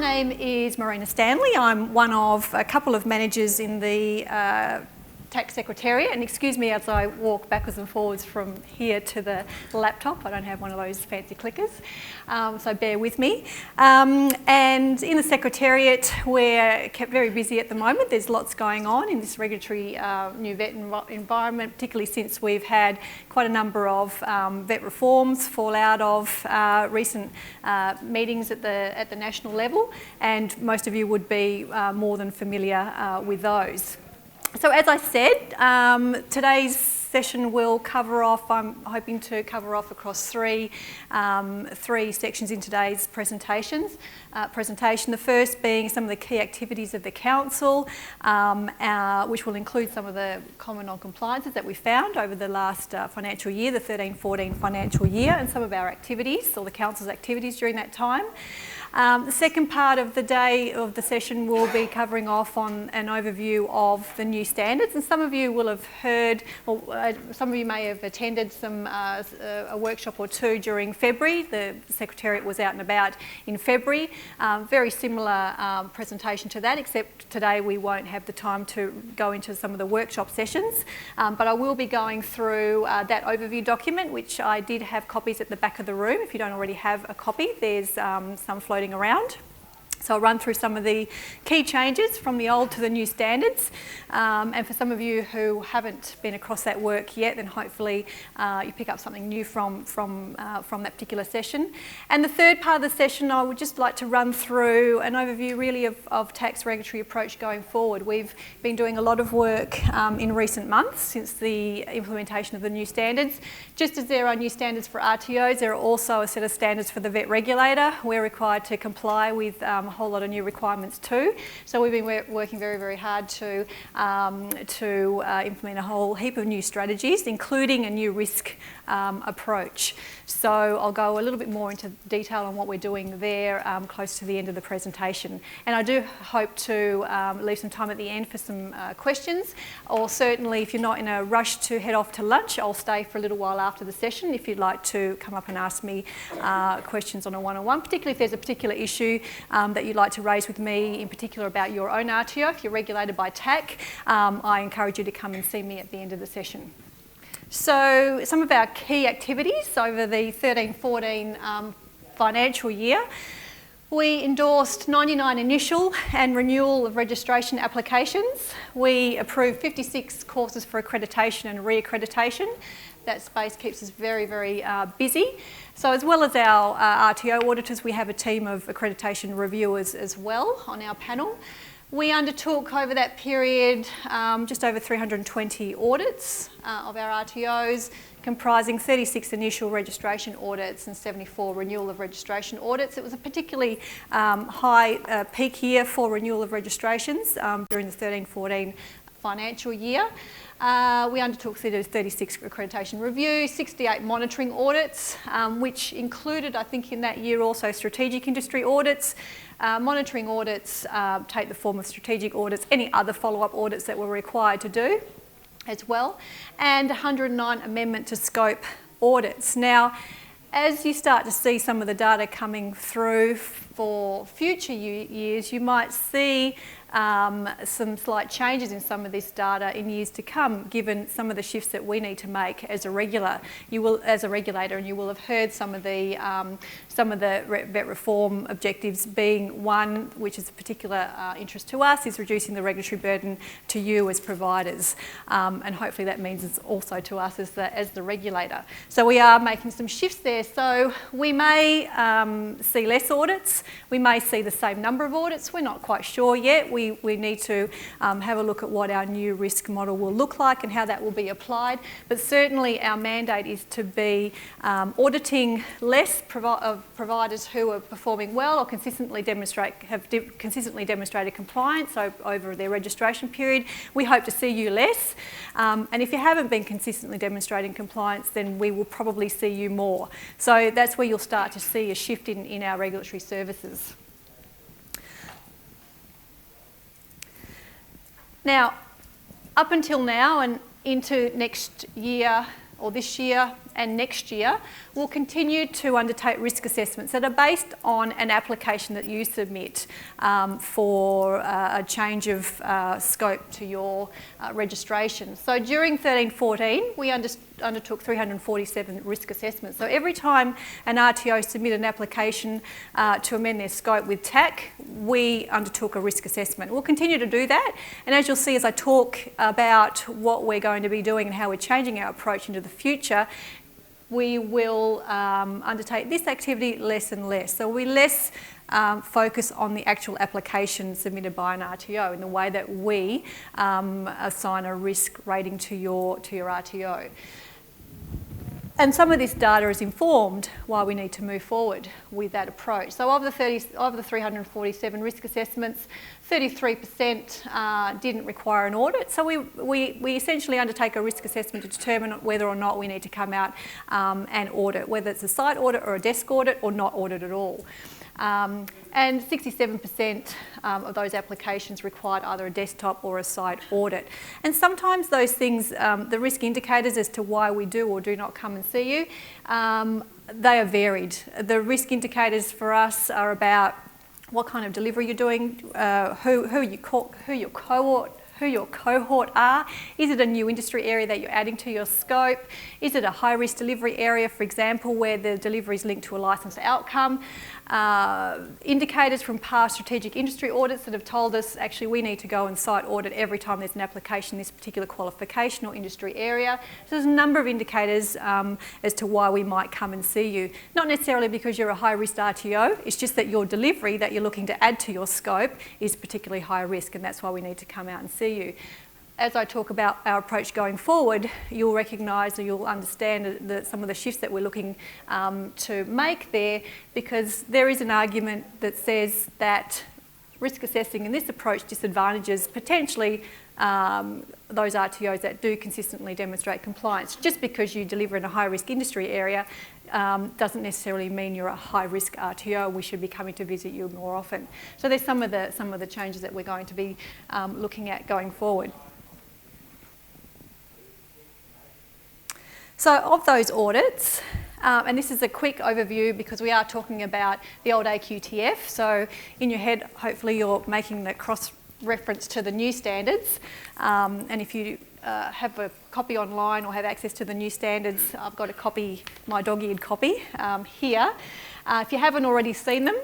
name is Morena Stanley. I'm one of a couple of managers in the Tax Secretariat, and excuse me as I walk backwards and forwards from here to the laptop. I don't have one of those fancy clickers, so bear with me. And in the Secretariat, we're kept very busy at the moment. There's lots going on in this regulatory new vet environment, particularly since we've had quite a number of vet reforms fall out of recent meetings at the national level, and most of you would be more than familiar with those. So as I said, today's session will cover off, I'm hoping to cover off across three sections in today's presentation. The first being some of the key activities of the Council, which will include some of the common non-compliances that we found over the last financial year, the 13-14 financial year, and some of our activities, or the Council's activities during that time. The second part of the day of the session will be covering off on an overview of the new standards, and some of you will have heard, or some of you may have attended a workshop or two during February. The Secretariat was out and about in February. Very similar presentation to that, except today we won't have the time to go into some of the workshop sessions, but I will be going through that overview document, which I did have copies at the back of the room. If you don't already have a copy, there's some floating around. So I'll run through some of the key changes from the old to the new standards, and for some of you who haven't been across that work yet, then hopefully you pick up something new from that particular session. And the third part of the session, I would just like to run through an overview really of tax regulatory approach going forward. We've been doing a lot of work in recent months since the implementation of the new standards. Just as there are new standards for RTOs, there are also a set of standards for the vet regulator. We're required to comply with a whole lot of new requirements too. So we've been working very, very hard to implement a whole heap of new strategies, including a new risk approach. So I'll go a little bit more into detail on what we're doing there close to the end of the presentation. And I do hope to leave some time at the end for some questions, or certainly if you're not in a rush to head off to lunch, I'll stay for a little while after the session if you'd like to come up and ask me questions on a one-on-one, particularly if there's a particular issue that you'd like to raise with me, in particular about your own RTO. If you're regulated by TAC, I encourage you to come and see me at the end of the session. So some of our key activities over the 13-14 financial year. We endorsed 99 initial and renewal of registration applications. We approved 56 courses for accreditation and re-accreditation. That space keeps us very, very busy. So as well as our RTO auditors, we have a team of accreditation reviewers as well on our panel. We undertook over that period just over 320 audits of our RTOs, comprising 36 initial registration audits and 74 renewal of registration audits. It was a particularly high peak year for renewal of registrations during the 13-14 financial year. We undertook 36 accreditation reviews, 68 monitoring audits, which included, I think in that year also, strategic industry audits. Monitoring audits take the form of strategic audits, any other follow-up audits that we're required to do as well, and 109 amendment to scope audits. Now, as you start to see some of the data coming through for future years, you might see some slight changes in some of this data in years to come, given some of the shifts that we need to make as a regulator. And you will have heard some of the vet reform objectives, being one which is of particular interest to us is reducing the regulatory burden to you as providers, and hopefully that means it's also to us as the regulator. So we are making some shifts there. So we may see less audits. We may see the same number of audits. We're not quite sure yet. We need to have a look at what our new risk model will look like and how that will be applied. But certainly our mandate is to be auditing less providers who are performing well or have consistently demonstrated compliance over their registration period. We hope to see you less. And if you haven't been consistently demonstrating compliance, then we will probably see you more. So that's where you'll start to see a shift in our regulatory services. Now, up until now and into next year or this year, and next year, we'll continue to undertake risk assessments that are based on an application that you submit for a change of scope to your registration. So during 13-14, we undertook 347 risk assessments. So every time an RTO submitted an application to amend their scope with TAC, we undertook a risk assessment. We'll continue to do that, and as you'll see as I talk about what we're going to be doing and how we're changing our approach into the future, we will undertake this activity less and less. So we less focus on the actual application submitted by an RTO in the way that we assign a risk rating to your RTO. And some of this data is informed why we need to move forward with that approach. So of the 347 risk assessments, 33% didn't require an audit. So we essentially undertake a risk assessment to determine whether or not we need to come out and audit, whether it's a site audit or a desk audit or not audit at all. And 67% of those applications required either a desktop or a site audit. And sometimes those things, the risk indicators as to why we do or do not come and see you, they are varied. The risk indicators for us are about what kind of delivery you're doing, who your cohort are. Is it a new industry area that you're adding to your scope? Is it a high-risk delivery area, for example, where the delivery is linked to a licensed outcome? Indicators from past strategic industry audits that have told us actually we need to go and site audit every time there's an application in this particular qualification or industry area. So there's a number of indicators as to why we might come and see you. Not necessarily because you're a high-risk RTO, it's just that your delivery that you're looking to add to your scope is particularly high risk, and that's why we need to come out and see you. As I talk about our approach going forward, you'll recognise or you'll understand that some of the shifts that we're looking to make there, because there is an argument that says that risk assessing in this approach disadvantages potentially those RTOs that do consistently demonstrate compliance. Just because you deliver in a high-risk industry area doesn't necessarily mean you're a high-risk RTO. We should be coming to visit you more often. So there's some of the changes that we're going to be looking at going forward. So of those audits, and this is a quick overview because we are talking about the old AQTF, so in your head hopefully you're making the cross-reference to the new standards, and if you have a copy online or have access to the new standards, I've got a copy, my dog-eared copy here. If you haven't already seen them,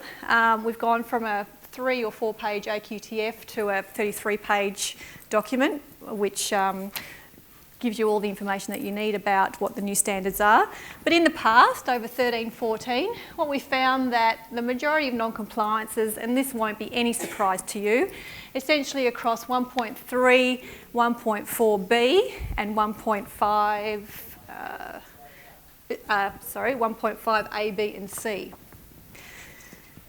we've gone from a 3 or 4 page AQTF to a 33-page document which gives you all the information that you need about what the new standards are. But in the past, over 13-14, what we found that the majority of non-compliances, and this won't be any surprise to you, essentially across 1.3, 1.4b and 1.5a, b and c.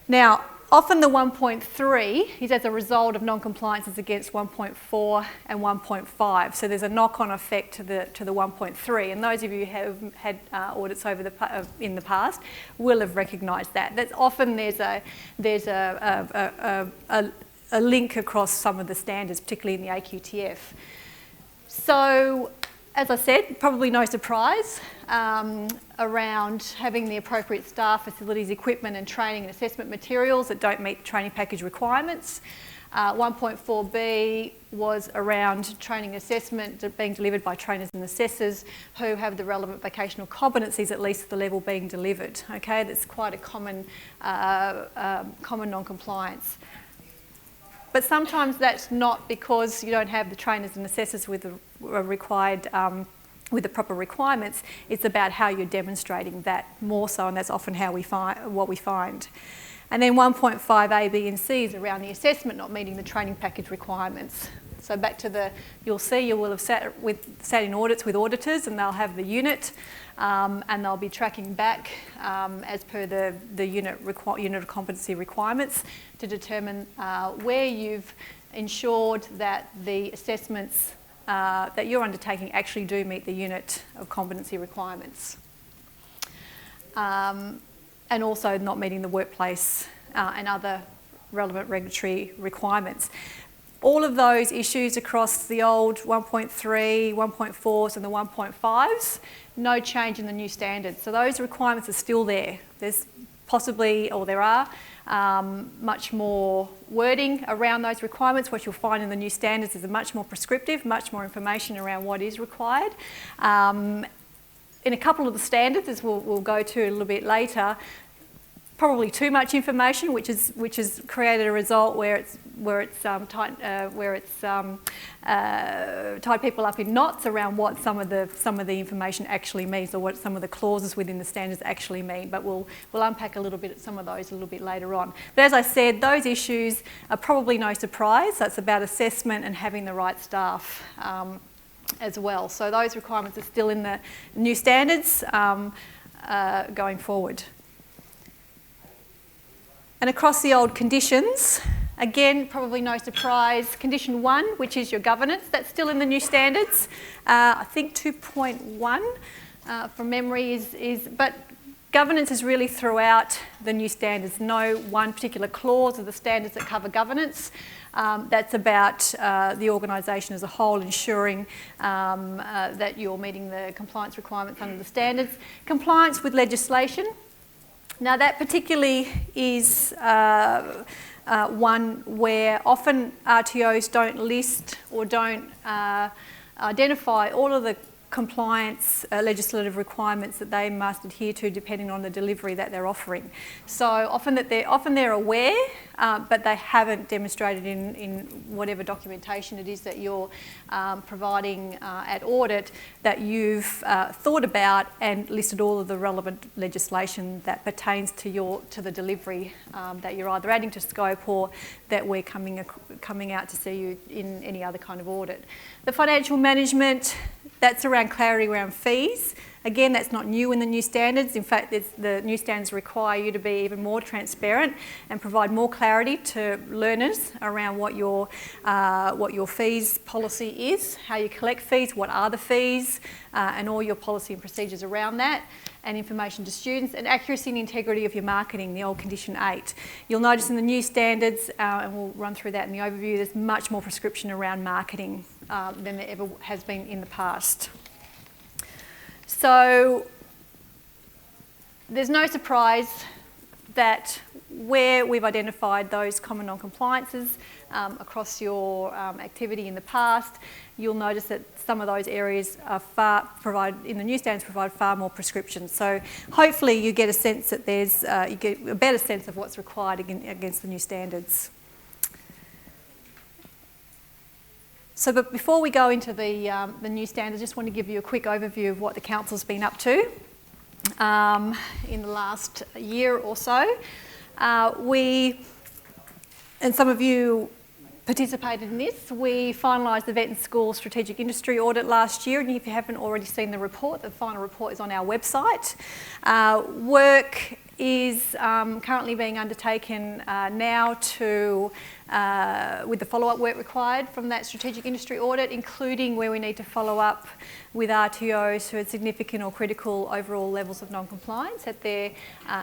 Now, often the 1.3 is as a result of non-compliances against 1.4 and 1.5. So there's a knock-on effect to the 1.3. And those of you who have had audits in the past will have recognised that. That's often there's a link across some of the standards, particularly in the AQTF. So, as I said, probably no surprise around having the appropriate staff, facilities, equipment and training and assessment materials that don't meet training package requirements. 1.4b was around training assessment being delivered by trainers and assessors who have the relevant vocational competencies at least at the level being delivered. Okay, that's quite a common non-compliance. But sometimes that's not because you don't have the trainers and assessors with the required, with the proper requirements. It's about how you're demonstrating that more so, and that's often how what we find. And then 1.5a, b and c is around the assessment not meeting the training package requirements. So back to you will have sat in audits with auditors, and they'll have the unit, and they'll be tracking back as per the unit of competency requirements to determine where you've ensured that the assessments that you're undertaking actually do meet the unit of competency requirements. And also not meeting the workplace and other relevant regulatory requirements. All of those issues across the old 1.3, 1.4s and the 1.5s, no change in the new standards. So those requirements are still there. There's possibly, or there are, much more wording around those requirements. What you'll find in the new standards is a much more prescriptive, much more information around what is required. In a couple of the standards, as we'll go to a little bit later, probably too much information, which has created a result where it's tied people up in knots around what some of the information actually means, or what some of the clauses within the standards actually mean. But we'll unpack a little bit some of those a little bit later on. But as I said, those issues are probably no surprise. So it's about assessment and having the right staff as well. So those requirements are still in the new standards going forward. And across the old conditions, again, probably no surprise, condition 1, which is your governance, that's still in the new standards. I think 2.1 from memory is, but governance is really throughout the new standards. No one particular clause of the standards that cover governance. That's about the organisation as a whole, ensuring that you're meeting the compliance requirements under the standards. Compliance with legislation. Now that particularly is one where often RTOs don't list or don't identify all of the compliance legislative requirements that they must adhere to depending on the delivery that they're offering. So often they're aware, but they haven't demonstrated in whatever documentation it is that you're providing at audit that you've thought about and listed all of the relevant legislation that pertains to the delivery that you're either adding to scope or that we're coming out to see you in any other kind of audit. The financial management, that's around clarity around fees. Again, that's not new in the new standards. In fact, the new standards require you to be even more transparent and provide more clarity to learners around what your fees policy is, how you collect fees, what are the fees, and all your policy and procedures around that, and information to students, and accuracy and integrity of your marketing, the old condition 8. You'll notice in the new standards, and we'll run through that in the overview, there's much more prescription around marketing than there ever has been in the past. So there's no surprise that where we've identified those common non-compliances across your activity in the past, you'll notice that some of those areas are in the new standards provide far more prescription. So hopefully you get a sense that you get a better sense of what's required against the new standards. So, but before we go into the new standards, I just want to give you a quick overview of what the Council's been up to in the last year or so. And some of you participated in this. We finalised the Vet and School Strategic Industry Audit last year, and if you haven't already seen the report, the final report is on our website. Work is currently being undertaken now with the follow-up work required from that strategic industry audit, including where we need to follow up with RTOs who had significant or critical overall levels of non-compliance at their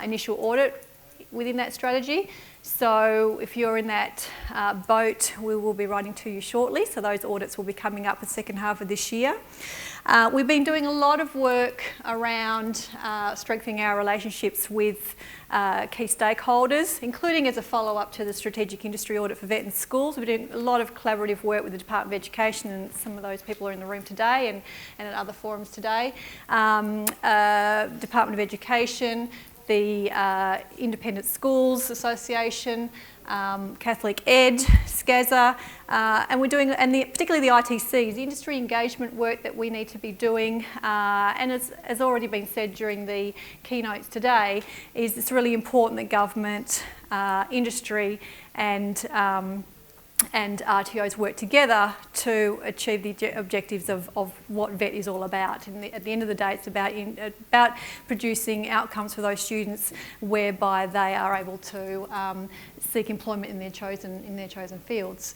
initial audit within that strategy. So if you're in that boat, we will be writing to you shortly. So those audits will be coming up the second half of this year. We've been doing a lot of work around strengthening our relationships with key stakeholders, including as a follow-up to the strategic industry audit for vet and schools. We're doing a lot of collaborative work with the Department of Education, and some of those people are in the room today and at other forums today. Department of Education, the Independent Schools Association, Catholic Ed, SCASA, and we're doing, particularly the ITCs, the industry engagement work that we need to be doing, and as already been said during the keynotes today, is it's really important that government, industry and RTOs work together to achieve the objectives of what VET is all about. And at the end of the day, it's about producing outcomes for those students whereby they are able to seek employment in their chosen fields.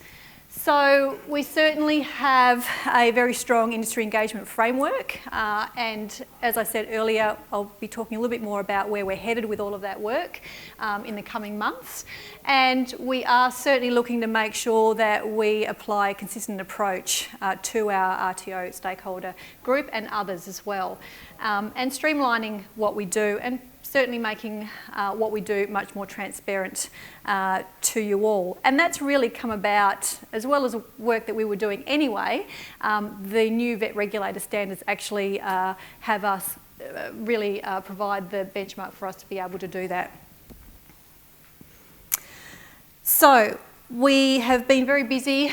So we certainly have a very strong industry engagement framework, and as I said earlier, I'll be talking a little bit more about where we're headed with all of that work in the coming months. And we are certainly looking to make sure that we apply a consistent approach to our RTO stakeholder group and others as well, and streamlining what we do and certainly making what we do much more transparent to you all. And that's really come about, as well as work that we were doing anyway. The new vet regulator standards actually have us really provide the benchmark for us to be able to do that. So we have been very busy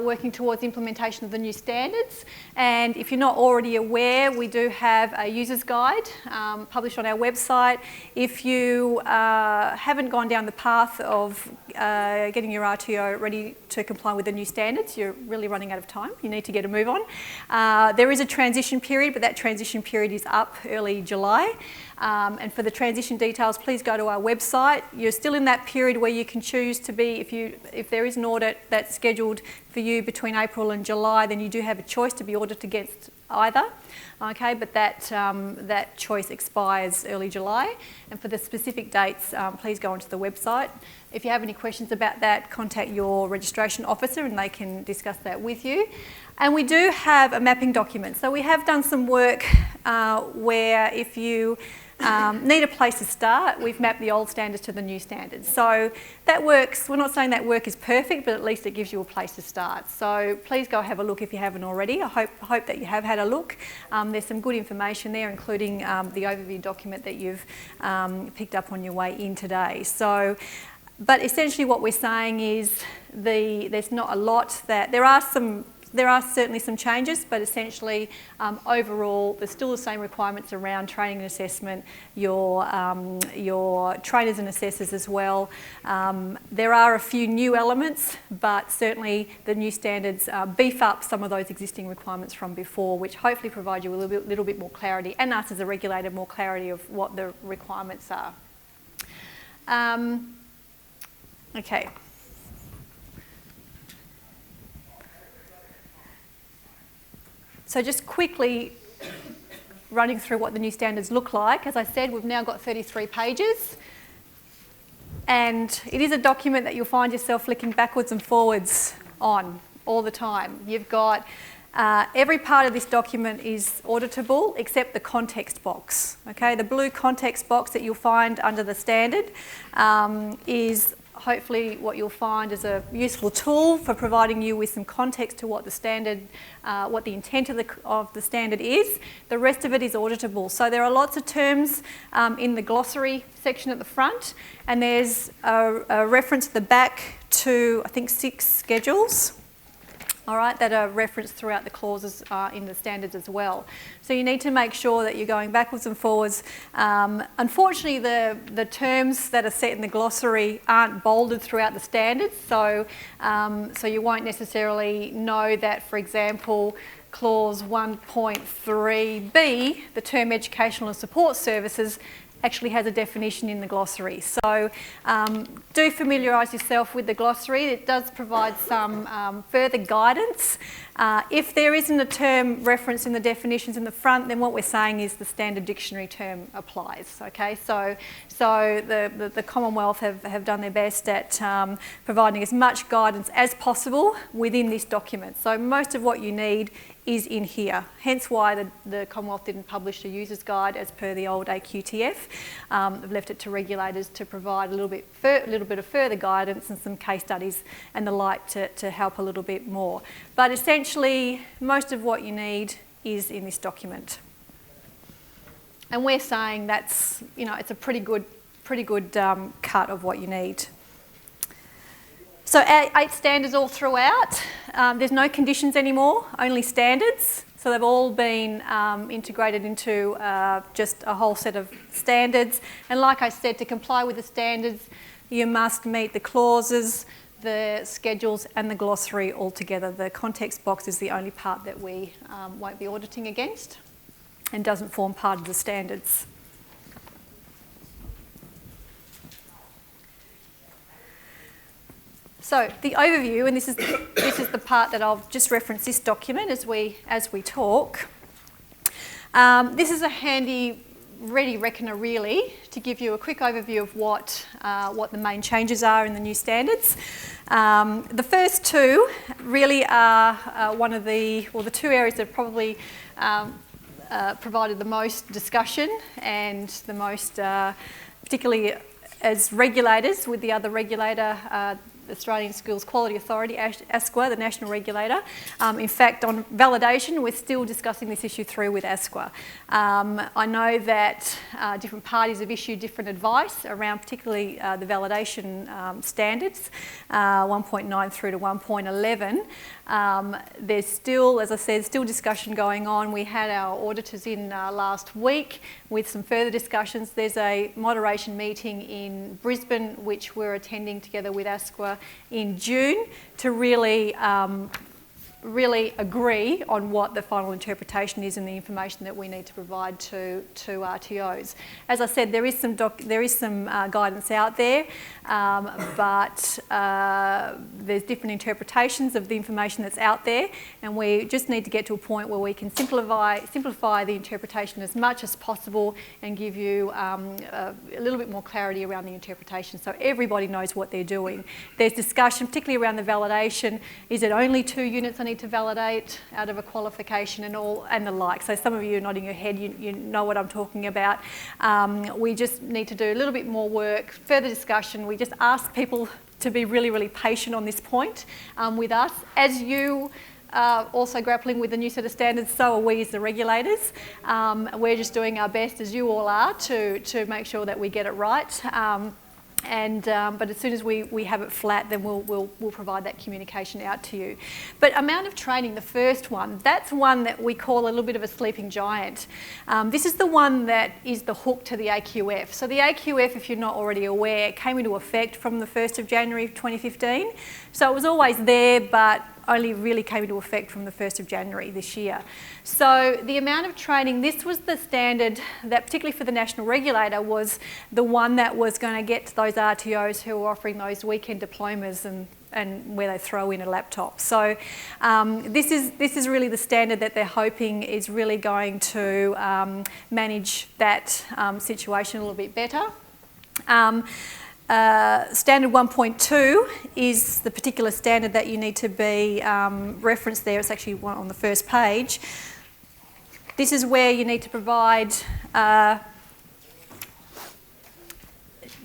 working towards implementation of the new standards, and if you're not already aware, we do have a user's guide published on our website. If you haven't gone down the path of getting your RTO ready to comply with the new standards, you're really running out of time. You need to get a move on. There is a transition period, but that transition period is up early July. And for the transition details, please go to our website. You're still in that period where you can choose to be, if there is an audit that's scheduled for you between April and July, then you do have a choice to be audited against either. Okay, but that choice expires early July. And for the specific dates, please go onto the website. If you have any questions about that, contact your registration officer and they can discuss that with you. And we do have a mapping document. So we have done some work where if you need a place to start, we've mapped the old standards to the new standards. So that works. We're not saying that work is perfect, but at least it gives you a place to start. So please go have a look if you haven't already. I hope that you have had a look. There's some good information there, including the overview document that you've picked up on your way in today. So, but essentially what we're saying is there's not a lot that, there are certainly some changes, but essentially overall there's still the same requirements around training and assessment, your trainers and assessors as well. There are a few new elements, but certainly the new standards beef up some of those existing requirements from before, which hopefully provide you a little bit more clarity, and us as a regulator more clarity of what the requirements are. Okay. So just quickly running through what the new standards look like. As I said, we've now got 33 pages. And it is a document that you'll find yourself flicking backwards and forwards on all the time. You've got every part of this document is auditable except the context box. Okay, the blue context box that you'll find under the standard is hopefully what you'll find is a useful tool for providing you with some context to what the standard, what the intent of the standard is. The rest of it is auditable. So there are lots of terms in the glossary section at the front, and there's a reference at the back to, I think, 6 schedules. All right, that are referenced throughout the clauses in the standards as well. So you need to make sure that you're going backwards and forwards. Unfortunately, the terms that are set in the glossary aren't bolded throughout the standards, so you won't necessarily know that, for example, clause 1.3b, the term educational and support services, actually has a definition in the glossary. So do familiarise yourself with the glossary. It does provide some further guidance. If there isn't a term referenced in the definitions in the front, then what we're saying is the standard dictionary term applies. Okay, so the Commonwealth have done their best at providing as much guidance as possible within this document. So most of what you need is in here, hence why the Commonwealth didn't publish a user's guide as per the old AQTF. They've left it to regulators to provide a little bit of further guidance and some case studies and the like to help a little bit more. But essentially, most of what you need is in this document. And we're saying that's, it's a pretty good cut of what you need. So 8 standards all throughout. There's no conditions anymore, only standards. So they've all been integrated into just a whole set of standards. And like I said, to comply with the standards, you must meet the clauses, the schedules and the glossary all together. The context box is the only part that we won't be auditing against and doesn't form part of the standards. So the overview, and this is the part that I'll just reference this document as we talk. This is a handy ready reckoner really to give you a quick overview of what the main changes are in the new standards. The first two really are the two areas that probably provided the most discussion and the most, particularly as regulators with the other regulator, Australian Schools Quality Authority, ASQA, the national regulator. In fact, on validation, we're still discussing this issue through with ASQA. I know that different parties have issued different advice around particularly the validation standards, 1.9 through to 1.11. There's still, as I said, still discussion going on. We had our auditors in last week with some further discussions. There's a moderation meeting in Brisbane, which we're attending together with ASQA in June to really agree on what the final interpretation is and the information that we need to provide to RTOs. As I said, there is some guidance out there, but there's different interpretations of the information that's out there, and we just need to get to a point where we can simplify the interpretation as much as possible and give you a little bit more clarity around the interpretation so everybody knows what they're doing. There's discussion, particularly around the validation. Is it only 2 units I need to validate out of a qualification and the like? So some of you are nodding your head, you know what I'm talking about. We just need to do a little bit more work, further discussion. We just ask people to be really, really patient on this point with us. As you also grappling with the new set of standards, so are we as the regulators. We're just doing our best, as you all are, to make sure that we get it right. But as soon as we have it flat, then we'll provide that communication out to you. But amount of training, the first one, that's one that we call a little bit of a sleeping giant. This is the one that is the hook to the AQF. So the AQF, if you're not already aware, came into effect from the 1st of January 2015. So it was always there, but only really came into effect from the 1st of January this year. So the amount of training, this was the standard that, particularly for the national regulator, was the one that was going to get to those RTOs who were offering those weekend diplomas and where they throw in a laptop. So this is really the standard that they're hoping is really going to manage that situation a little bit better. Standard 1.2 is the particular standard that you need to be referenced there. It's actually one on the first page. This is where you need to provide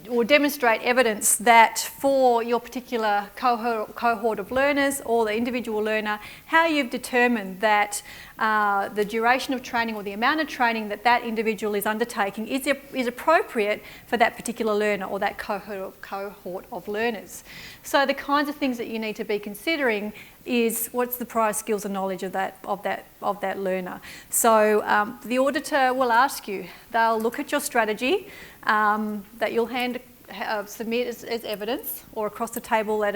or demonstrate evidence that for your particular cohort of learners or the individual learner, how you've determined that the duration of training or the amount of training that individual is undertaking is appropriate for that particular learner or that cohort of learners. So the kinds of things that you need to be considering is what's the prior skills and knowledge of that learner. So the auditor will ask you, they'll look at your strategy that you'll submit as evidence or across the table at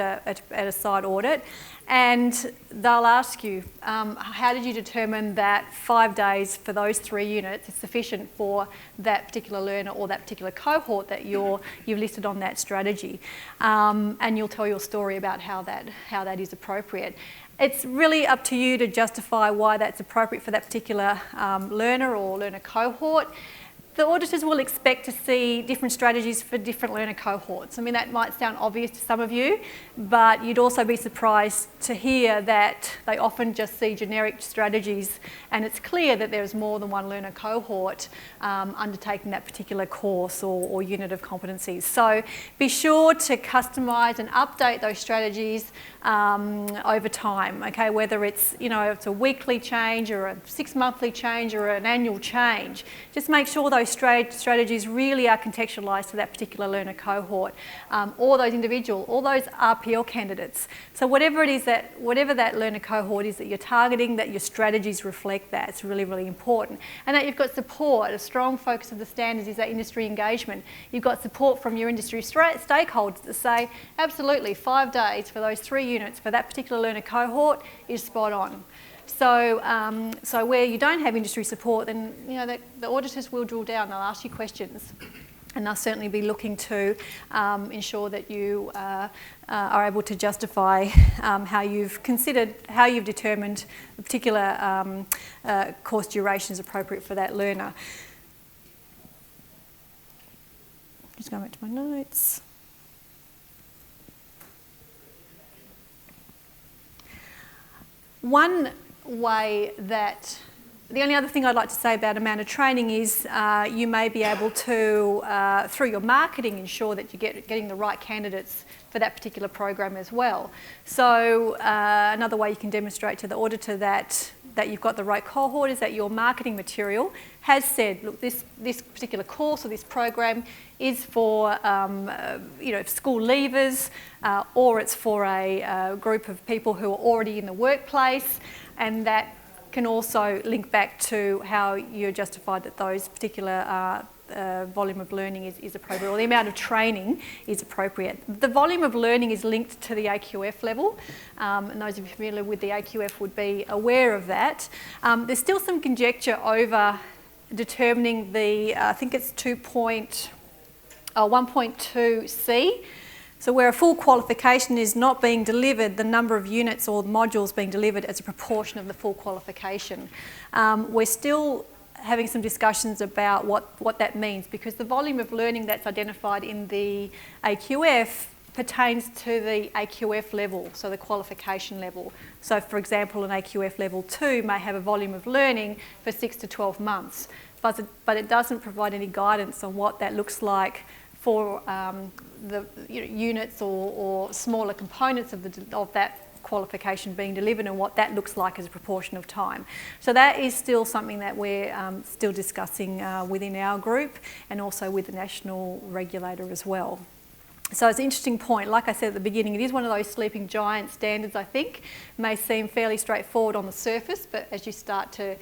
a site audit, and they'll ask you, how did you determine that 5 days for those 3 units is sufficient for that particular learner or that particular cohort that you've listed on that strategy, and you'll tell your story about how that is appropriate. It's really up to you to justify why that's appropriate for that particular learner or learner cohort. The auditors will expect to see different strategies for different learner cohorts. I mean, that might sound obvious to some of you, but you'd also be surprised to hear that they often just see generic strategies, and it's clear that there's more than one learner cohort undertaking that particular course or unit of competencies. So be sure to customise and update those strategies over time, okay? Whether it's, it's a weekly change or a 6-monthly change or an annual change. Just make sure those strategies really are contextualised to that particular learner cohort, or those RPL candidates. So whatever that learner cohort is that you're targeting, that your strategies reflect that. It's really, really important. And that you've got support. A strong focus of the standards is that industry engagement. You've got support from your industry stakeholders to say, absolutely, 5 days for those 3 units for that particular learner cohort is spot on. So, where you don't have industry support, then the auditors will drill down. They'll ask you questions. And they'll certainly be looking to ensure that you are able to justify how you've determined a particular course duration is appropriate for that learner. Just going back to my notes. One way that, the only other thing I'd like to say about amount of training is you may be able to, through your marketing, ensure that you're getting the right candidates for that particular program as well. So another way you can demonstrate to the auditor that you've got the right cohort is that your marketing material has said, look, this particular course or this program is for school leavers, or it's for a group of people who are already in the workplace, and that can also link back to how you're justified that those particular volume of learning is appropriate, or the amount of training is appropriate. The volume of learning is linked to the AQF level, and those of you familiar with the AQF would be aware of that. There's still some conjecture over determining the, I think it's 1.2C. So where a full qualification is not being delivered, the number of units or modules being delivered as a proportion of the full qualification. We're still having some discussions about what that means, because the volume of learning that's identified in the AQF pertains to the AQF level, so the qualification level. So for example, an AQF level 2 may have a volume of learning for 6 to 12 months, but it doesn't provide any guidance on what that looks like for the units or smaller components of that qualification being delivered, and what that looks like as a proportion of time. So that is still something that we're still discussing within our group, and also with the national regulator as well. So it's an interesting point. Like I said at the beginning, it is one of those sleeping giant standards, I think. It may seem fairly straightforward on the surface, but as you start to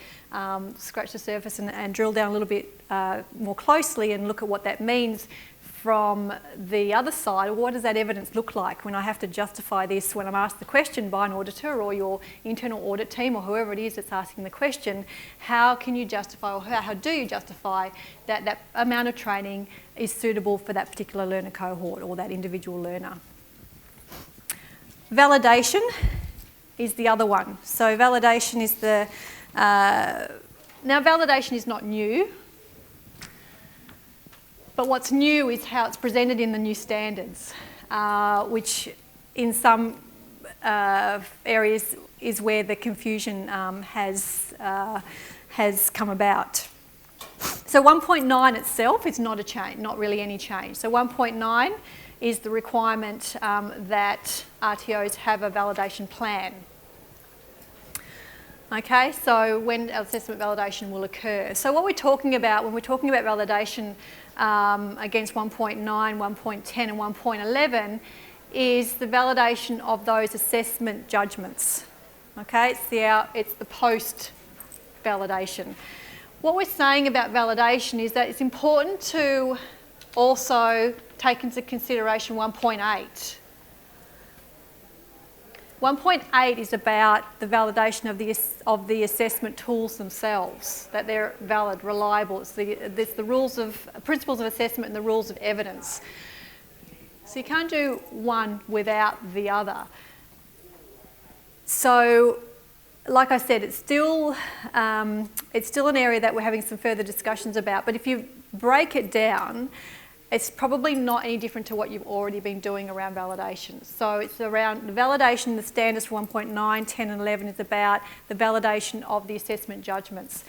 scratch the surface and drill down a little bit more closely and look at what that means from the other side, what does that evidence look like when I have to justify this, when I'm asked the question by an auditor or your internal audit team or whoever it is that's asking the question, how can you justify, or how do you justify that amount of training is suitable for that particular learner cohort or that individual learner? Validation is the other one. So validation is now validation is not new. But what's new is how it's presented in the new standards, which in some areas is where the confusion has come about. So 1.9 itself is not a change, not really any change. So 1.9 is the requirement that RTOs have a validation plan. Okay, so when assessment validation will occur. So what we're talking about when we're talking about validation against 1.9, 1.10 and 1.11 is the validation of those assessment judgments. Okay, it's the post validation. What we're saying about validation is that it's important to also take into consideration 1.8. 1.8 is about the validation of the assessment tools themselves, that they're valid, reliable. It's the principles of assessment and the rules of evidence. So you can't do one without the other. So, like I said, it's still an area that we're having some further discussions about. But if you break it down, it's probably not any different to what you've already been doing around validation. So it's around the validation, the standards for 1.9, 10 and 11 is about the validation of the assessment judgments.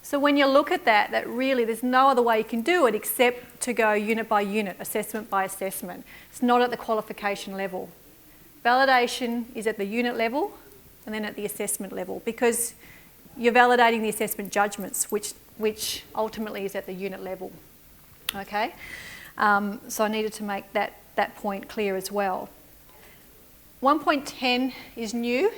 So when you look at that really there's no other way you can do it except to go unit by unit, assessment by assessment. It's not at the qualification level. Validation is at the unit level and then at the assessment level, because you're validating the assessment judgments, which ultimately is at the unit level. Okay? So I needed to make that point clear as well. 1.10 is new.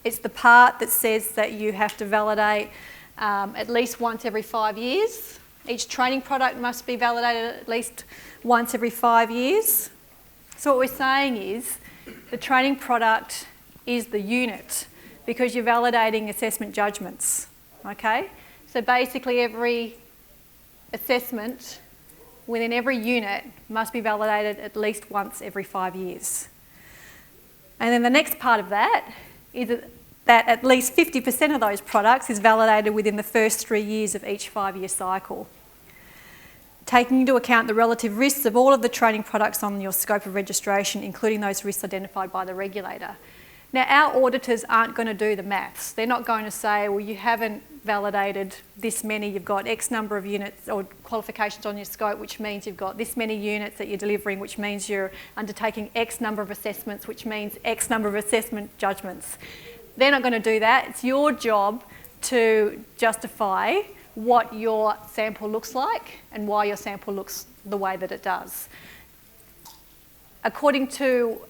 It's the part that says that you have to validate at least once every 5 years. Each training product must be validated at least once every 5 years. So what we're saying is the training product is the unit, because you're validating assessment judgments. Okay? So basically every assessment within every unit must be validated at least once every 5 years. And then the next part of that is that at least 50% of those products is validated within the first 3 years of each 5-year cycle. Taking into account the relative risks of all of the training products on your scope of registration, including those risks identified by the regulator. Now, our auditors aren't going to do the maths. They're not going to say, well, you haven't validated this many, you've got X number of units or qualifications on your scope, which means you've got this many units that you're delivering, which means you're undertaking X number of assessments, which means X number of assessment judgments. They're not going to do that. It's your job to justify what your sample looks like and why your sample looks the way that it does. According to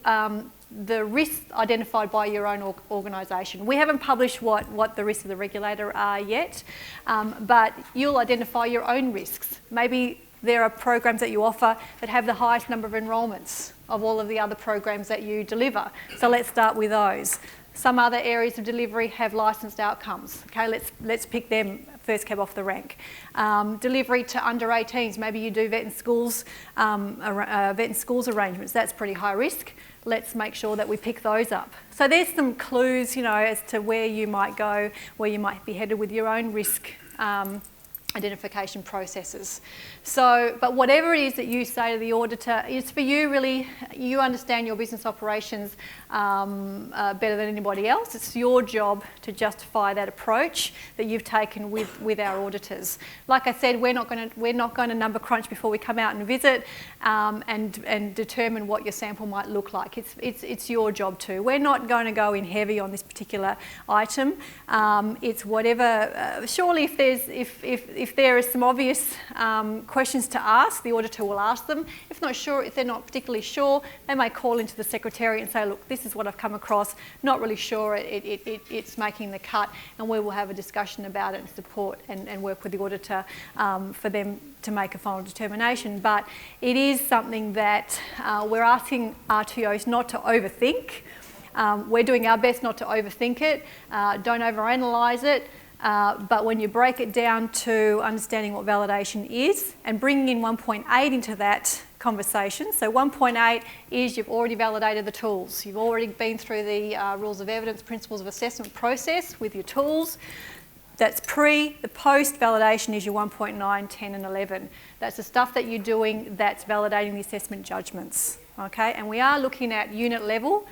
the risks identified by your own organisation. We haven't published what the risks of the regulator are yet, but you'll identify your own risks. Maybe there are programs that you offer that have the highest number of enrolments of all of the other programs that you deliver. So let's start with those. Some other areas of delivery have licensed outcomes. Okay, let's pick them first cab off the rank. Delivery to under 18s. Maybe you do vet and schools arrangements. That's pretty high risk. Let's make sure that we pick those up. So there's some clues, as to where you might go, where you might be headed with your own risk identification processes. So, but whatever it is that you say to the auditor, it's for you really, you understand your business operations better than anybody else. It's your job to justify that approach that you've taken with our auditors. Like I said, we're not going to number crunch before we come out and visit and determine what your sample might look like. It's your job too. We're not going to go in heavy on this particular item. It's whatever. Surely, if there are some obvious questions to ask, the auditor will ask them. If they're not particularly sure, they may call into the secretary and say, look, this is what I've come across, not really sure it's making the cut, and we will have a discussion about it and support and work with the auditor for them to make a final determination. But it is something that we're asking RTOs not to overthink. We're doing our best not to overthink it, don't overanalyse it. But when you break it down to understanding what validation is and bringing in 1.8 into that conversation. So 1.8 is you've already validated the tools. You've already been through the rules of evidence, principles of assessment process with your tools. That's pre. The post validation is your 1.9, 10 and 11. That's the stuff that you're doing that's validating the assessment judgments. Okay, and we are looking at unit level,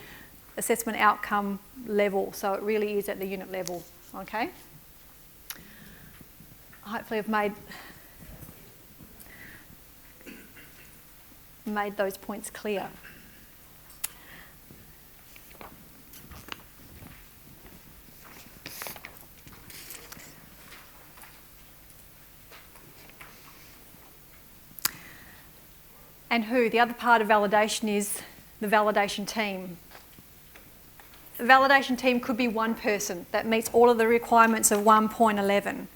assessment outcome level. So it really is at the unit level. Okay. Hopefully I've made those points clear. And the other part of validation is the validation team. The validation team could be one person that meets all of the requirements of 1.11.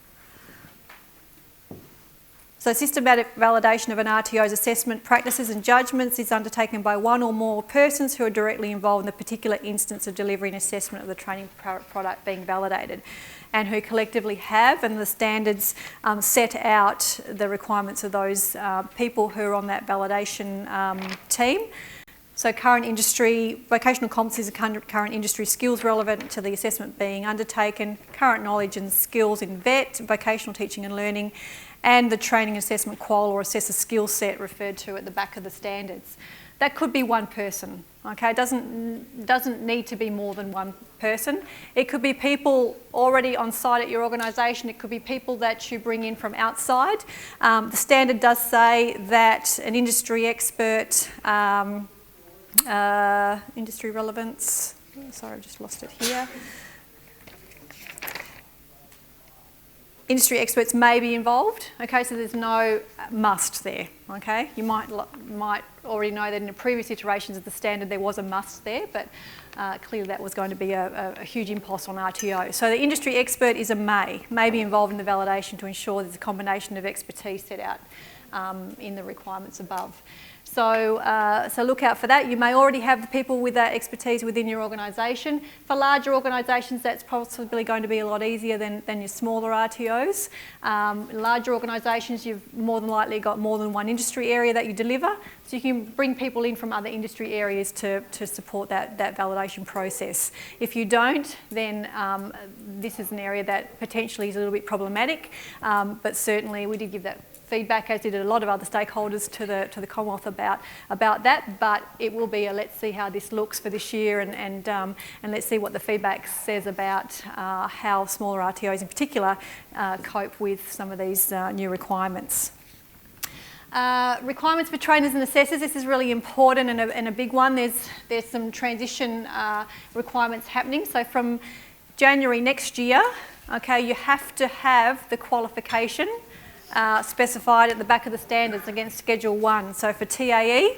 So systematic validation of an RTO's assessment practices and judgments is undertaken by one or more persons who are directly involved in the particular instance of delivering assessment of the training product being validated, and who collectively have, and the standards set out the requirements of those people who are on that validation team. So current industry, vocational competencies and current industry skills relevant to the assessment being undertaken, current knowledge and skills in VET, vocational teaching and learning, and the training assessment qual or assessor skill set referred to at the back of the standards. That could be one person, okay? It doesn't need to be more than one person. It could be people already on site at your organisation. It could be people that you bring in from outside. The standard does say that an industry expert, industry relevance, sorry, I've just lost it here. Industry experts may be involved, okay, so there's no must there, okay. You might already know that in the previous iterations of the standard there was a must there, but clearly that was going to be a huge impulse on RTO. So the industry expert is a may be involved in the validation to ensure there's a combination of expertise set out in the requirements above. So, so look out for that. You may already have the people with that expertise within your organisation. For larger organisations, that's possibly going to be a lot easier than your smaller RTOs. Larger organisations, you've more than likely got more than one industry area that you deliver, so you can bring people in from other industry areas to support that validation process. If you don't, then this is an area that potentially is a little bit problematic, but certainly we did give that feedback, as did a lot of other stakeholders to the Commonwealth about that. But it will be a let's see how this looks for this year, and let's see what the feedback says about how smaller RTOs in particular cope with some of these new requirements. Requirements for trainers and assessors. This is really important and a big one. There's some transition requirements happening. So from January next year, okay, you have to have the qualification specified at the back of the standards against Schedule 1. So for TAE,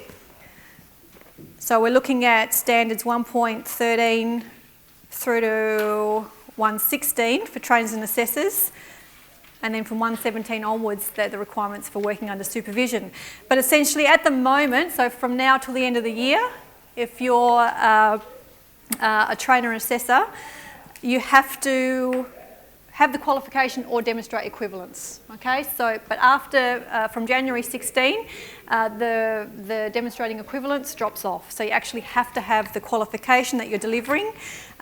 so we're looking at standards 1.13 through to 1.16 for trainers and assessors, and then from 1.17 onwards, the requirements for working under supervision. But essentially at the moment, so from now till the end of the year, if you're a trainer and assessor, you have to have the qualification or demonstrate equivalence, okay? So, but after, from January 16, the demonstrating equivalence drops off. So you actually have to have the qualification that you're delivering.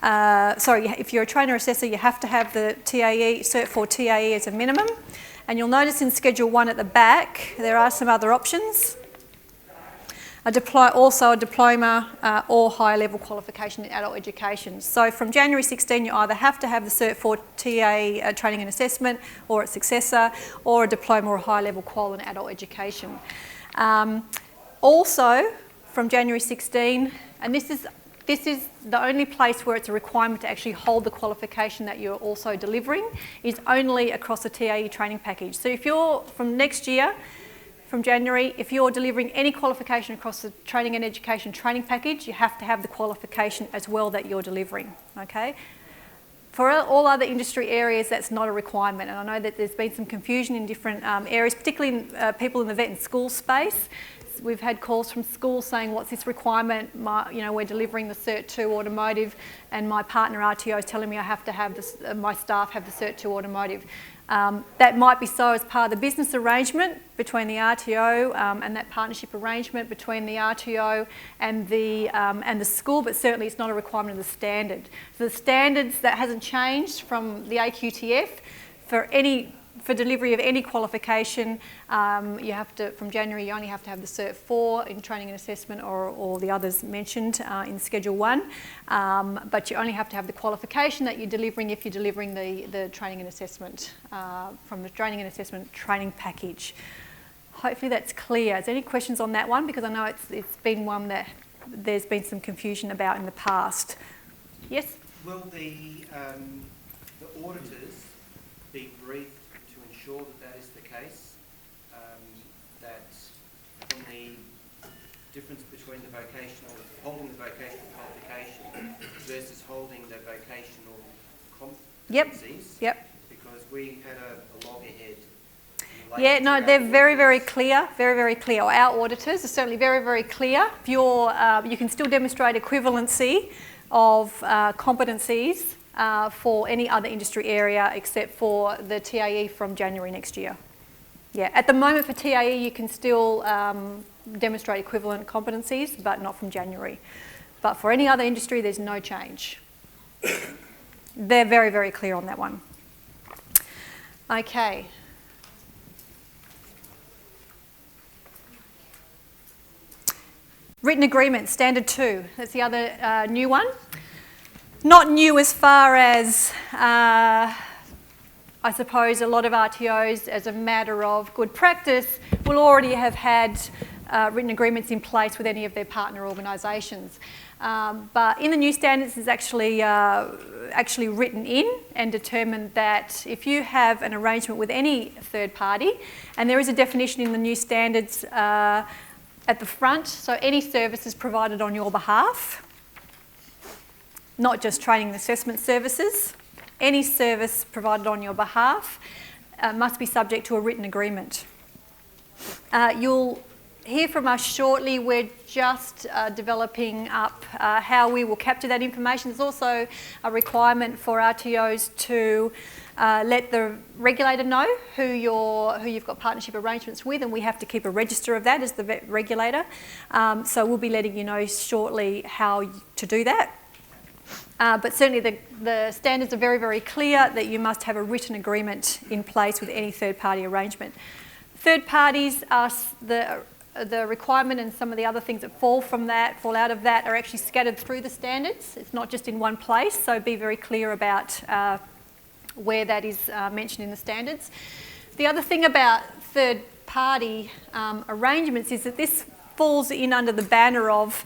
If you're a trainer assessor, you have to have the TAE, Cert 4 TAE as a minimum. And you'll notice in Schedule 1 at the back, there are some other options. Also a diploma or higher level qualification in adult education. So from January 16, you either have to have the Cert 4 TA training and assessment or its successor, or a diploma or a higher level qual in adult education. Also from January 16, and this is the only place where it's a requirement to actually hold the qualification that you're also delivering, is only across the TAE training package. So if you're, from next year, from January, if you're delivering any qualification across the training and education training package, you have to have the qualification as well that you're delivering, okay? For all other industry areas, that's not a requirement, and I know that there's been some confusion in different areas, particularly people in the vet and school space. We've had calls from schools saying, what's this requirement? We're delivering the Cert 2 automotive, and my partner RTO is telling me I have to have this, my staff have the Cert 2 automotive. That might be so as part of the business arrangement between the RTO and that partnership arrangement between the RTO and the school, but certainly it's not a requirement of the standard. So the standards, that hasn't changed from the AQTF. For delivery of any qualification, you have to, from January, you only have to have the Cert 4 in training and assessment, or the others mentioned in Schedule 1. But you only have to have the qualification that you're delivering if you're delivering the training and assessment from the training and assessment training package. Hopefully that's clear. Is there any questions on that one? Because I know it's been one that there's been some confusion about in the past. Yes? Will the auditors be briefed to ensure that is the case, that from the difference between holding the vocational qualification versus holding the vocational competencies? Yep. Because we had a loggerhead. Yeah, no, they're very, very clear, very, very clear. Our auditors are certainly very, very clear. If you can still demonstrate equivalency of competencies for any other industry area except for the TAE from January next year. Yeah, at the moment for TAE you can still demonstrate equivalent competencies, but not from January. But for any other industry there's no change. They're very, very clear on that one. Okay. Written agreement, standard 2. That's the other new one. Not new as far as, I suppose, a lot of RTOs, as a matter of good practice, will already have had written agreements in place with any of their partner organisations. But in the new standards, it's actually written in and determined that if you have an arrangement with any third party, and there is a definition in the new standards at the front, so any services provided on your behalf, not just training and assessment services, any service provided on your behalf must be subject to a written agreement. You'll hear from us shortly. We're just developing up how we will capture that information. There's also a requirement for RTOs to let the regulator know who you've got partnership arrangements with, and we have to keep a register of that as the regulator. So we'll be letting you know shortly how to do that. But certainly the standards are very, very clear that you must have a written agreement in place with any third-party arrangement. Third parties are the requirement, and some of the other things that fall out of that are actually scattered through the standards. It's not just in one place, so be very clear about where that is mentioned in the standards. The other thing about third-party arrangements is that this falls in under the banner of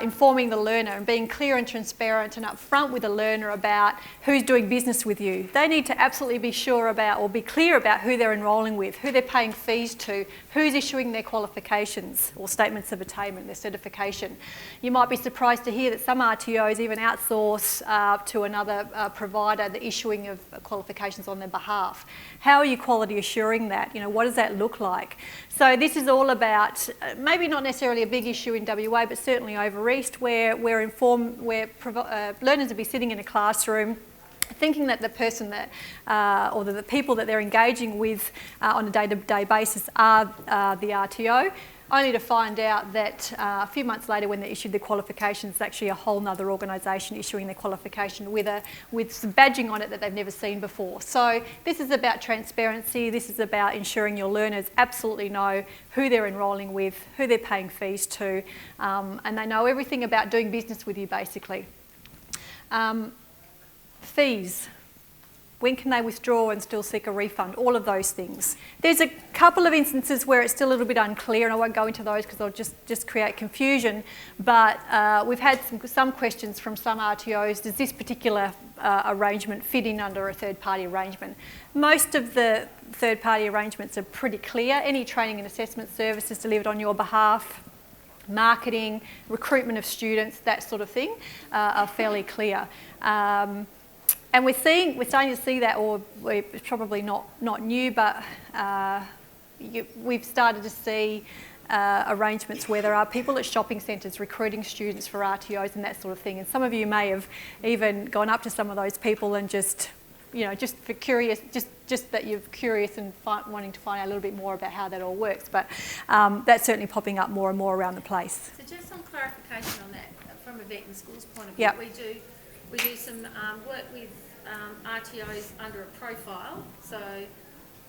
informing the learner and being clear and transparent and upfront with the learner about who's doing business with you. They need to absolutely be sure about or be clear about who they're enrolling with, who they're paying fees to, who's issuing their qualifications or statements of attainment, their certification. You might be surprised to hear that some RTOs even outsource to another provider the issuing of qualifications on their behalf. How are you quality assuring that? You know, what does that look like? So this is all about maybe not necessarily a big issue in WA, but certainly over East, where learners will be sitting in a classroom thinking that the person that, or the people that they're engaging with on a day-to-day basis are the RTO, only to find out that a few months later when they issued their qualifications, it's actually a whole other organisation issuing their qualification with some badging on it that they've never seen before. So this is about transparency. This is about ensuring your learners absolutely know who they're enrolling with, who they're paying fees to, and they know everything about doing business with you, basically. Fees. When can they withdraw and still seek a refund? All of those things. There's a couple of instances where it's still a little bit unclear, and I won't go into those because I'll just create confusion. But we've had some questions from some RTOs. Does this particular arrangement fit in under a third-party arrangement? Most of the third-party arrangements are pretty clear. Any training and assessment services delivered on your behalf, marketing, recruitment of students, that sort of thing, are fairly clear. And we're starting to see that, or it's probably not new, but we've started to see arrangements where there are people at shopping centres recruiting students for RTOs and that sort of thing. And some of you may have even gone up to some of those people and just for curious, just that you're curious and wanting to find out a little bit more about how that all works. But that's certainly popping up more and more around the place. So just some clarification on that from a vet and schools point of view. Yep. We do some work with RTOs under a profile, so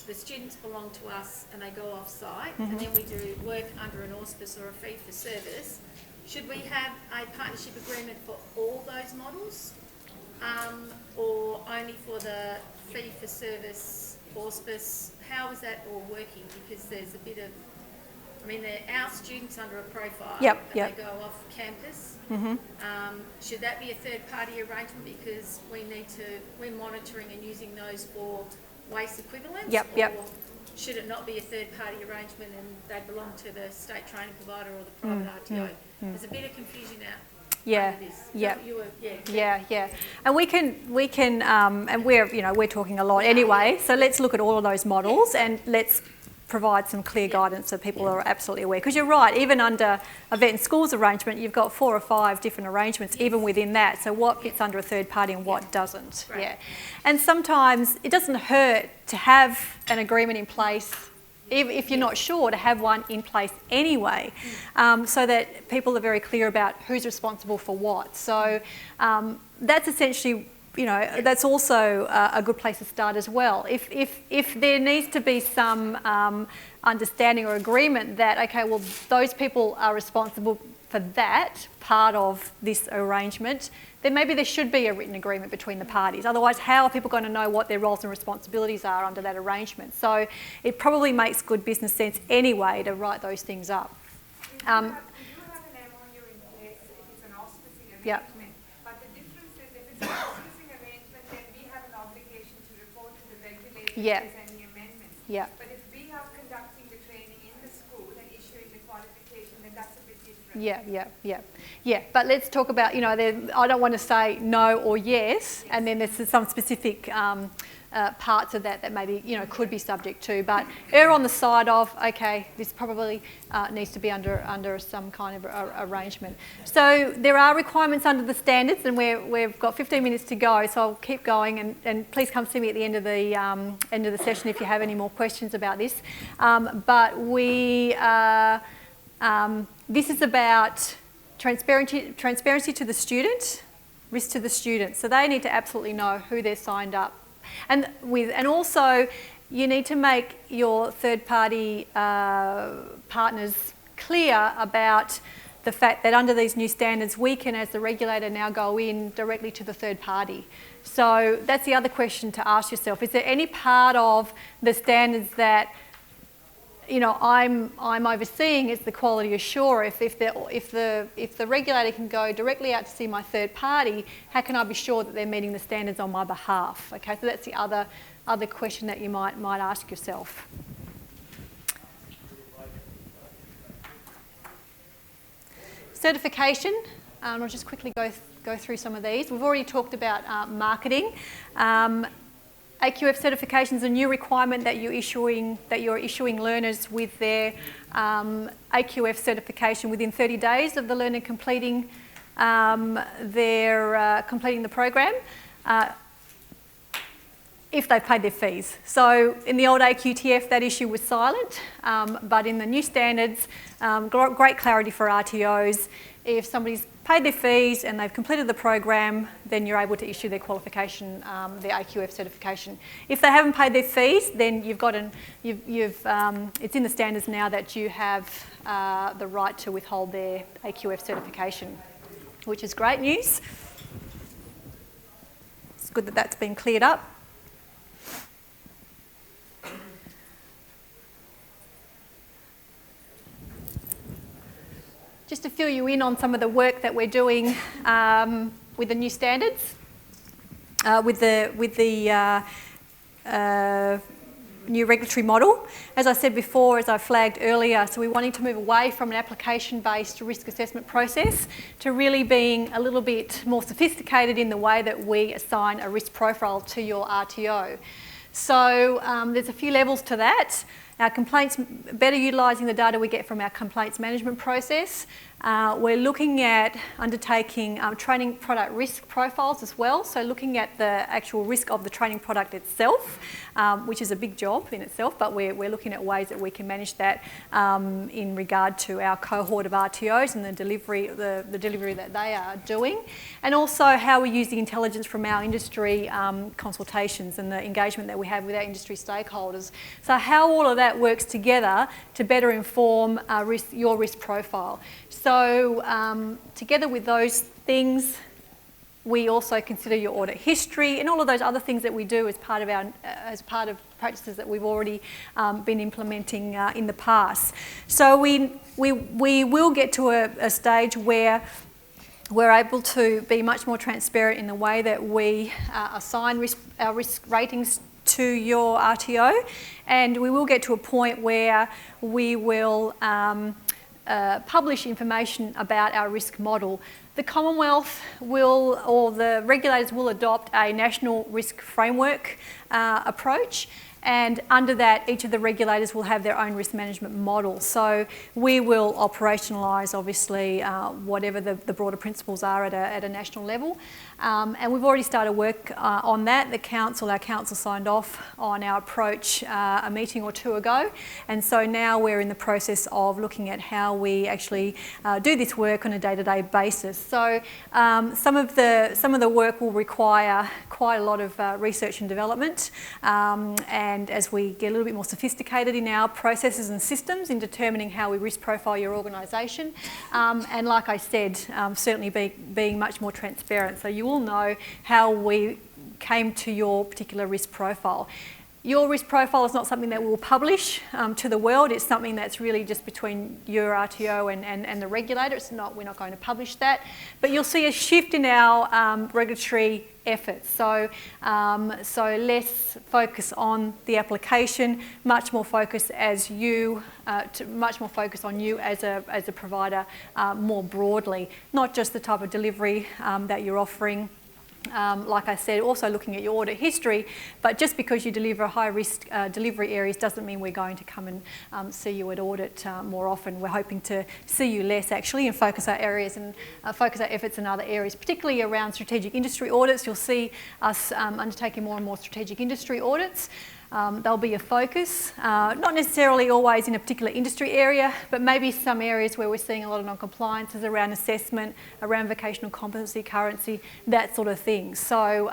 the students belong to us and they go off-site, and then we do work under an auspice or a fee for service. Should we have a partnership agreement for all those models, or only for the fee for service auspice? How is that all working? Because there's a bit of, they're our students under a profile, and they go off campus. Should that be a third-party arrangement because we're monitoring and using those for waste equivalents? Or should it not be a third-party arrangement and they belong to the state training provider or the private RTO? There's a bit of confusion out. This. And we can, and we're talking a lot anyway. So let's look at all of those models and let's provide some clear guidance so people are absolutely aware. Because you're right, even under a vet and schools arrangement, you've got 4 or 5 different arrangements even within that. So what fits under a third party and what doesn't. Right. And sometimes it doesn't hurt to have an agreement in place, if you're not sure, to have one in place anyway, so that people are very clear about who's responsible for what. So that's essentially, that's also a good place to start as well. If there needs to be some understanding or agreement that, okay, well, those people are responsible for that part of this arrangement, then maybe there should be a written agreement between the parties. Otherwise, how are people going to know what their roles and responsibilities are under that arrangement? So it probably makes good business sense anyway to write those things up. We do have an MOU in place if it's an auspicing arrangement, but the difference is if it's an auspicing arrangement, then we have an obligation to report to the regulator if there's any amendments. But if we are conducting the training in the school and issuing the qualification, then that's a bit different. Yeah, but let's talk about, you know, I don't want to say no or yes, and then there's some specific parts of that maybe, you know, could be subject to, but err on the side of, okay, this probably needs to be under some kind of arrangement. So there are requirements under the standards, and we've got 15 minutes to go, so I'll keep going, and please come see me at the end of the session if you have any more questions about this. But this is about transparency to the student, risk to the student. So they need to absolutely know who they're signed up and with, and also you need to make your third-party partners clear about the fact that under these new standards, we can, as the regulator, now go in directly to the third party. So that's the other question to ask yourself. Is there any part of the standards that, you know, I'm overseeing as the quality assurer? If the regulator can go directly out to see my third party, how can I be sure that they're meeting the standards on my behalf? Okay, so that's the other question that you might ask yourself. Certification. I'll just quickly go through some of these. We've already talked about marketing. AQF certification is a new requirement that you're issuing learners with their AQF certification within 30 days of the learner completing completing the program, if they've paid their fees. So in the old AQTF, that issue was silent, but in the new standards, great clarity for RTOs. If somebody's paid their fees and they've completed the program, then you're able to issue their qualification, their AQF certification. If they haven't paid their fees, then it's in the standards now that you have the right to withhold their AQF certification, which is great news. It's good that that's been cleared up. Just to fill you in on some of the work that we're doing with the new standards, with the new regulatory model. As I said before, as I flagged earlier, so we're wanting to move away from an application-based risk assessment process to really being a little bit more sophisticated in the way that we assign a risk profile to your RTO. So there's a few levels to that. Our complaints, better utilising the data we get from our complaints management process. We're looking at undertaking training product risk profiles as well, so looking at the actual risk of the training product itself, which is a big job in itself, but we're looking at ways that we can manage that in regard to our cohort of RTOs and the delivery that they are doing, and also how we use the intelligence from our industry consultations and the engagement that we have with our industry stakeholders. So how all of that works together to better inform your risk profile. So together with those things, we also consider your audit history and all of those other things that we do as part of practices that we've already been implementing in the past. So we will get to a stage where we're able to be much more transparent in the way that we assign our risk ratings to your RTO, and we will get to a point where we will publish information about our risk model. The Commonwealth will, or the regulators will adopt a national risk framework approach, and under that each of the regulators will have their own risk management model. So we will operationalise obviously whatever the broader principles are at a national level, and we've already started work on that. Our council signed off on our approach a meeting or two ago, and so now we're in the process of looking at how we actually do this work on a day-to-day basis. So some of the work will require quite a lot of research and development, and as we get a little bit more sophisticated in our processes and systems in determining how we risk profile your organisation, and like I said, certainly being much more transparent, so you will know how we came to your particular risk profile. Your risk profile is not something that we'll publish to the world. It's something that's really just between your RTO and the regulator. We're not going to publish that. But you'll see a shift in our regulatory efforts. So less focus on the application, much more focus as you, much more focus on you as a provider more broadly, not just the type of delivery that you're offering. Like I said, also looking at your audit history, but just because you deliver high-risk delivery areas doesn't mean we're going to come and see you at audit more often. We're hoping to see you less actually and focus our areas and focus our efforts in other areas, particularly around strategic industry audits. You'll see us undertaking more and more strategic industry audits. They'll be a focus, not necessarily always in a particular industry area, but maybe some areas where we're seeing a lot of non-compliances around assessment, around vocational competency, currency, that sort of thing. So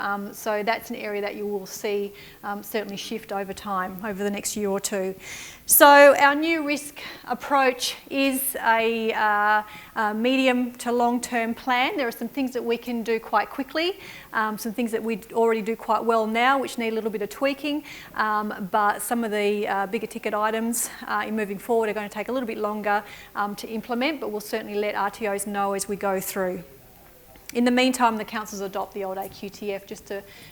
that's an area that you will see certainly shift over time, over the next year or two. So our new risk approach is a medium to long-term plan. There are some things that we can do quite quickly, some things that we already do quite well now, which need a little bit of tweaking, but some of the bigger ticket items in moving forward are going to take a little bit longer to implement, but we'll certainly let RTOs know as we go through. In the meantime, the councils adopt the old AQTF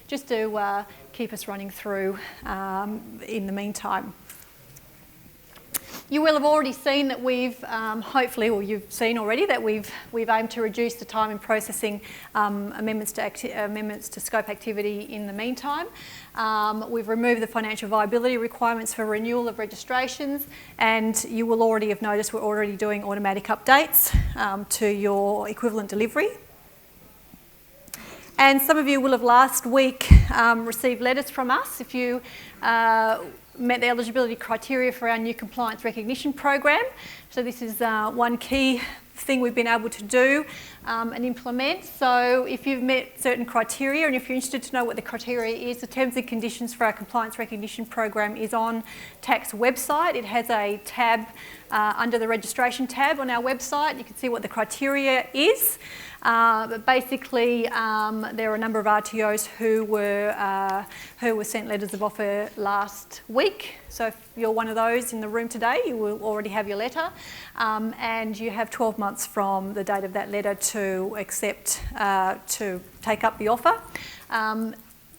just to keep us running through in the meantime. You will have already seen that we've, hopefully, or you've seen already, that we've aimed to reduce the time in processing amendments to scope activity in the meantime. We've removed the financial viability requirements for renewal of registrations, and you will already have noticed we're already doing automatic updates to your equivalent delivery. And some of you will have last week received letters from us if you met the eligibility criteria for our new compliance recognition program. So this is one key thing we've been able to do and implement. So if you've met certain criteria, and if you're interested to know what the criteria is, the terms and conditions for our compliance recognition program is on TAC's website. It has a tab under the registration tab on our website. You can see what the criteria is. But basically, there are a number of RTOs who were sent letters of offer last week. So if you're one of those in the room today, you will already have your letter, and you have 12 months from the date of that letter to accept, to take up the offer.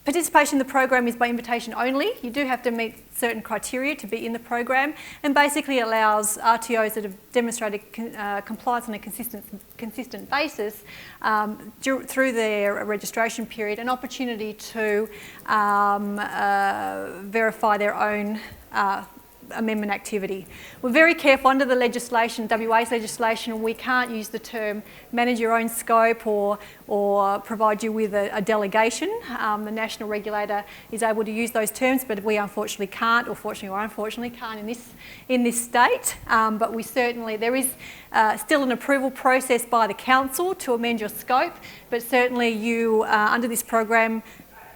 Participation in the program is by invitation only. You do have to meet certain criteria to be in the program, and basically allows RTOs that have demonstrated compliance on a consistent basis through their registration period an opportunity to verify their own amendment activity. We're very careful under the legislation, WA's legislation, we can't use the term manage your own scope or provide you with a delegation. The national regulator is able to use those terms, but we unfortunately can't, or fortunately or unfortunately can't in this state. But we certainly, there is still an approval process by the council to amend your scope, but certainly you, under this program,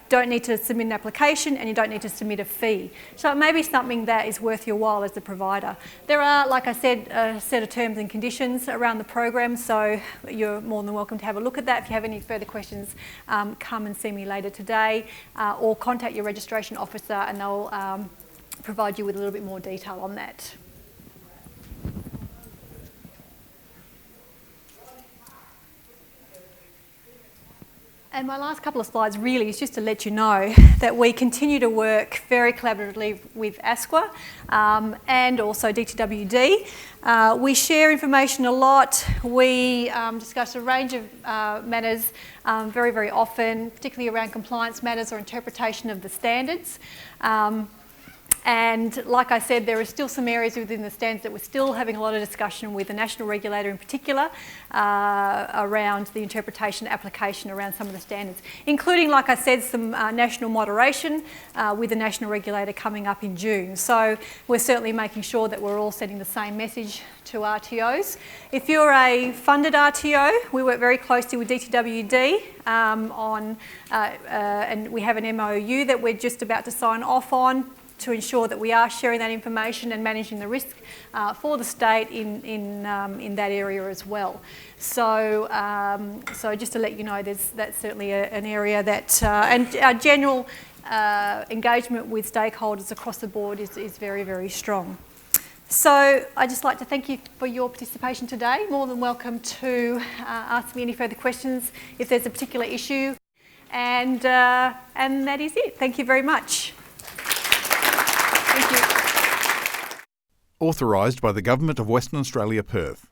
don't need to submit an application and you don't need to submit a fee. So it may be something that is worth your while as the provider. There are, like I said, a set of terms and conditions around the program, so you're more than welcome to have a look at that. If you have any further questions, come and see me later today or contact your registration officer and they'll provide you with a little bit more detail on that. And my last couple of slides really is just to let you know that we continue to work very collaboratively with ASQA and also DTWD. We share information a lot. We discuss a range of matters very, very often, particularly around compliance matters or interpretation of the standards. And like I said, there are still some areas within the standards that we're still having a lot of discussion with the national regulator in particular around the interpretation application around some of the standards, including, like I said, some national moderation with the national regulator coming up in June. So we're certainly making sure that we're all sending the same message to RTOs. If you're a funded RTO, we work very closely with DTWD and we have an MOU that we're just about to sign off on to ensure that we are sharing that information and managing the risk for the state in that area as well. So, so just to let you know, that's certainly an area that, and our general engagement with stakeholders across the board is very, very strong. So I'd just like to thank you for your participation today. More than welcome to ask me any further questions if there's a particular issue. And that is it. Thank you very much. Thank you. Authorised by the Government of Western Australia, Perth.